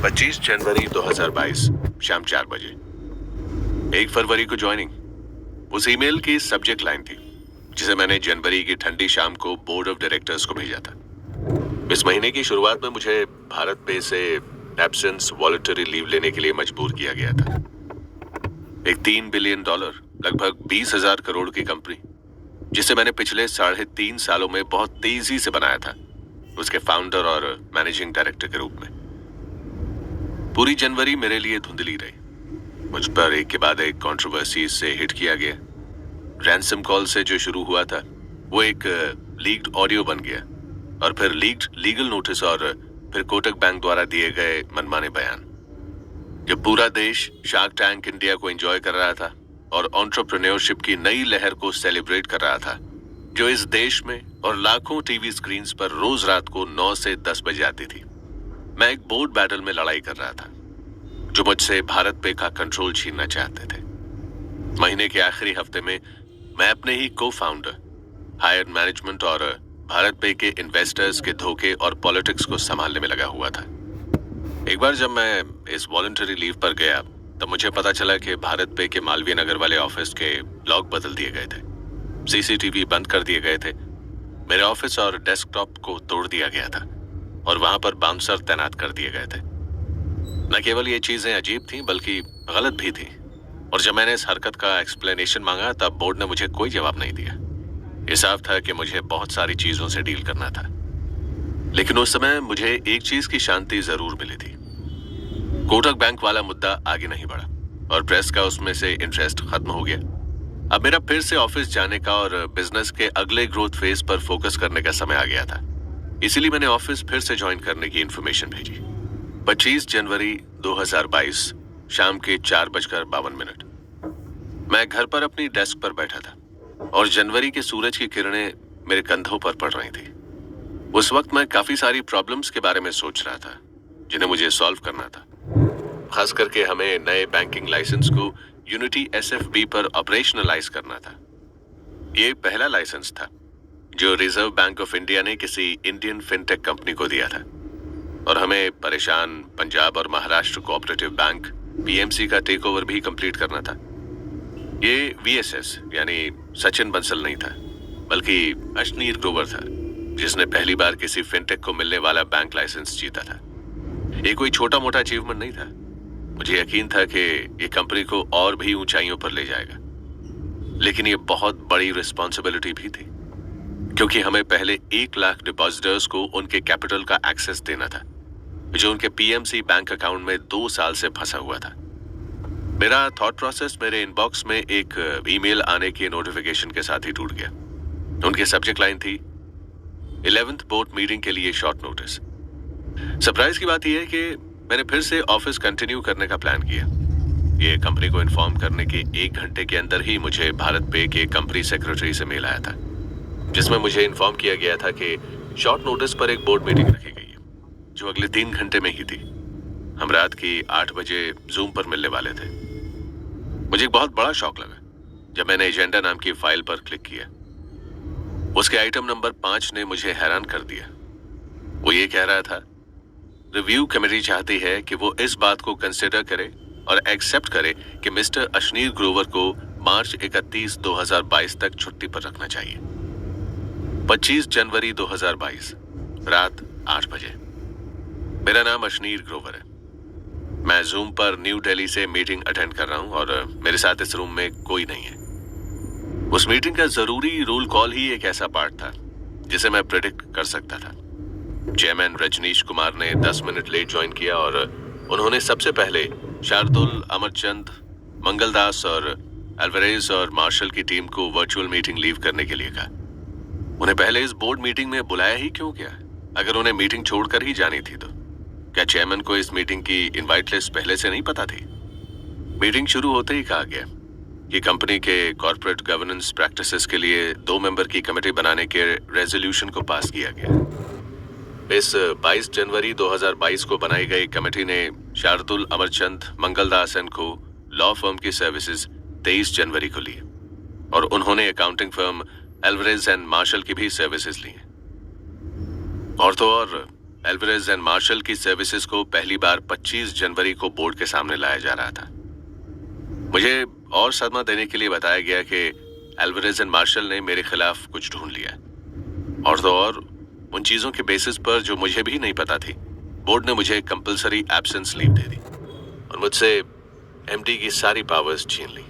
25 जनवरी 2022 शाम 4 बजे। 1 फरवरी को ज्वाइनिंग। उस ईमेल की सब्जेक्ट लाइन थी जिसे मैंने जनवरी की ठंडी शाम को बोर्ड ऑफ डायरेक्टर्स को भेजा था। इस महीने की शुरुआत में मुझे भारत पे से एब्सेंस वॉलंटरी लीव लेने के लिए मजबूर किया गया था। एक $3 बिलियन, लगभग 20,000 करोड़ की कंपनी, जिसे मैंने पिछले 3.5 सालों में बहुत तेजी से बनाया था, उसके फाउंडर और मैनेजिंग डायरेक्टर के रूप में। पूरी जनवरी मेरे लिए धुंधली रही। मुझ पर एक के बाद एक कंट्रोवर्सी से हिट किया गया। रैंसम कॉल से जो शुरू हुआ था वो एक लीक्ड ऑडियो बन गया, और फिर लीक्ड लीगल नोटिस, और फिर कोटक बैंक द्वारा दिए गए मनमाने बयान। जब पूरा देश शार्क टैंक इंडिया को एंजॉय कर रहा था और एंटरप्रेन्योरशिप की नई लहर को सेलिब्रेट कर रहा था, जो इस देश में और लाखों टीवी स्क्रीन्स पर रोज रात को 9 से 10 बजे आती थी, मैं एक बोर्ड बैटल में लड़ाई कर रहा था, जो मुझसे भारत पे का कंट्रोल छीनना चाहते थे। महीने के आखिरी हफ्ते में मैं अपने ही को फाउंडर, हायर मैनेजमेंट और भारत पे के इन्वेस्टर्स के धोखे और पॉलिटिक्स को संभालने में लगा हुआ था। एक बार जब मैं इस वॉलंटरी लीव पर गया तब मुझे पता चला कि भारत पे के मालवीय नगर वाले ऑफिस के लॉक बदल दिए गए थे, सीसीटीवी बंद कर दिए गए थे, मेरे ऑफिस और डेस्कटॉप को तोड़ दिया गया था और वहां पर बाउंसर तैनात कर दिए गए थे। न केवल ये चीजें अजीब थीं बल्कि गलत भी थी, और जब मैंने इस हरकत का एक्सप्लेनेशन मांगा तब बोर्ड ने मुझे कोई जवाब नहीं दिया। ये साफ था कि मुझे बहुत सारी चीजों से डील करना था, लेकिन उस समय मुझे एक चीज की शांति जरूर मिली थी। कोटक बैंक वाला मुद्दा आगे नहीं बढ़ा और प्रेस का उसमें से इंटरेस्ट खत्म हो गया। अब मेरा फिर से ऑफिस जाने का और बिजनेस के अगले ग्रोथ फेज पर फोकस करने का समय आ गया था। इसीलिए मैंने ऑफिस फिर से ज्वाइन करने की इन्फॉर्मेशन भेजी। 25 जनवरी 2022 शाम के 4:52। मैं घर पर अपनी डेस्क पर बैठा था और जनवरी के सूरज की किरणें मेरे कंधों पर पड़ रही थी। उस वक्त मैं काफी सारी प्रॉब्लम्स के बारे में सोच रहा था जिन्हें मुझे सॉल्व करना था। खास करके हमें नए बैंकिंग लाइसेंस को यूनिटी एसएफबी पर ऑपरेशनलाइज करना था। ये पहला लाइसेंस था जो रिजर्व बैंक ऑफ इंडिया ने किसी इंडियन फिनटेक कंपनी को दिया था, और हमें परेशान पंजाब और महाराष्ट्र कोऑपरेटिव बैंक पीएमसी का टेक ओवर भी कंप्लीट करना था। ये वीएसएस यानी सचिन बंसल नहीं था, बल्कि अशनीर ग्रोवर था, जिसने पहली बार किसी फिनटेक को मिलने वाला बैंक लाइसेंस जीता था। ये कोई छोटा मोटा अचीवमेंट नहीं था। मुझे यकीन था कि ये कंपनी को और भी ऊंचाइयों पर ले जाएगा, लेकिन ये बहुत बड़ी रिस्पॉन्सिबिलिटी भी थी, क्योंकि हमें पहले 1 लाख डिपॉजिटर्स को उनके कैपिटल का एक्सेस देना था, जो उनके पीएमसी बैंक अकाउंट में 2 साल से फंसा हुआ था। मेरा थॉट प्रोसेस मेरे इनबॉक्स में एक ईमेल आने की नोटिफिकेशन के साथ ही टूट गया। उनकी सब्जेक्ट लाइन थी 11th बोर्ड मीटिंग के लिए शॉर्ट नोटिस। सरप्राइज की बात यह है कि मैंने फिर से ऑफिस कंटिन्यू करने का प्लान किया। ये कंपनी को इन्फॉर्म करने के 1 घंटे के अंदर ही मुझे भारत पे के कंपनी सेक्रेटरी से मेल आया था, जिसमें मुझे इन्फॉर्म किया गया था कि शॉर्ट नोटिस पर एक बोर्ड मीटिंग रखी गई है, जो अगले 3 घंटे में ही थी। हम रात की 8 बजे जूम पर मिलने वाले थे। मुझे एक बहुत बड़ा शॉक लगा जब मैंने एजेंडा नाम की फाइल पर क्लिक किया। उसके आइटम नंबर 5 ने मुझे हैरान कर दिया। वो ये कह रहा था, रिव्यू कमेटी चाहती है कि वो इस बात को कंसिडर करे और एक्सेप्ट करे कि मिस्टर अशनीर ग्रोवर को मार्च 31, 2022 तक छुट्टी पर रखना चाहिए। 25 जनवरी 2022 रात 8 बजे। मेरा नाम अशनीर ग्रोवर है। मैं जूम पर न्यू दिल्ली से मीटिंग अटेंड कर रहा हूं और मेरे साथ इस रूम में कोई नहीं है। उस मीटिंग का जरूरी रोल कॉल ही एक ऐसा पार्ट था जिसे मैं प्रेडिक्ट कर सकता था। चेयरमैन रजनीश कुमार ने 10 मिनट लेट ज्वाइन किया और उन्होंने सबसे पहले शार्दुल, अमरचंद, मंगलदास और अल्वारेज और मार्शल की टीम को वर्चुअल मीटिंग लीव करने के लिए कहा। उन्हें पहले इस बोर्ड मीटिंग में बुलाया ही क्यों गया? अगर उन्हें मीटिंग छोड़कर ही जानी थी तो क्या चेयरमैन को इस मीटिंग की इनवाइट लिस्ट पहले से नहीं पता थी? मीटिंग शुरू होते ही कहा गया कि कंपनी के कॉर्पोरेट गवर्नेंस प्रैक्टिसेस के लिए 2 मेंबर की कमेटी बनाने के रेजोल्यूशन को पास किया गया। इस 22 जनवरी 2022 को बनाई गई कमेटी ने Shardul, Amarchand, Mangaldas and co law firm की सर्विसेज 23 जनवरी को ली, और उन्होंने accounting firm Alvarez and Marsal की भी सर्विसेज ली। और तो और एल्वारेज एंड मार्शल की सर्विसेज को पहली बार 25 जनवरी को बोर्ड के सामने लाया जा रहा था। मुझे और सदमा देने के लिए बताया गया कि एल्वारेज एंड मार्शल ने मेरे खिलाफ कुछ ढूंढ लिया, और तो और उन चीजों के बेसिस पर जो मुझे भी नहीं पता थी, बोर्ड ने मुझे कंपलसरी एब्सेंस लीव दे दी और मुझसे एमडी की सारी पावर्स छीन ली।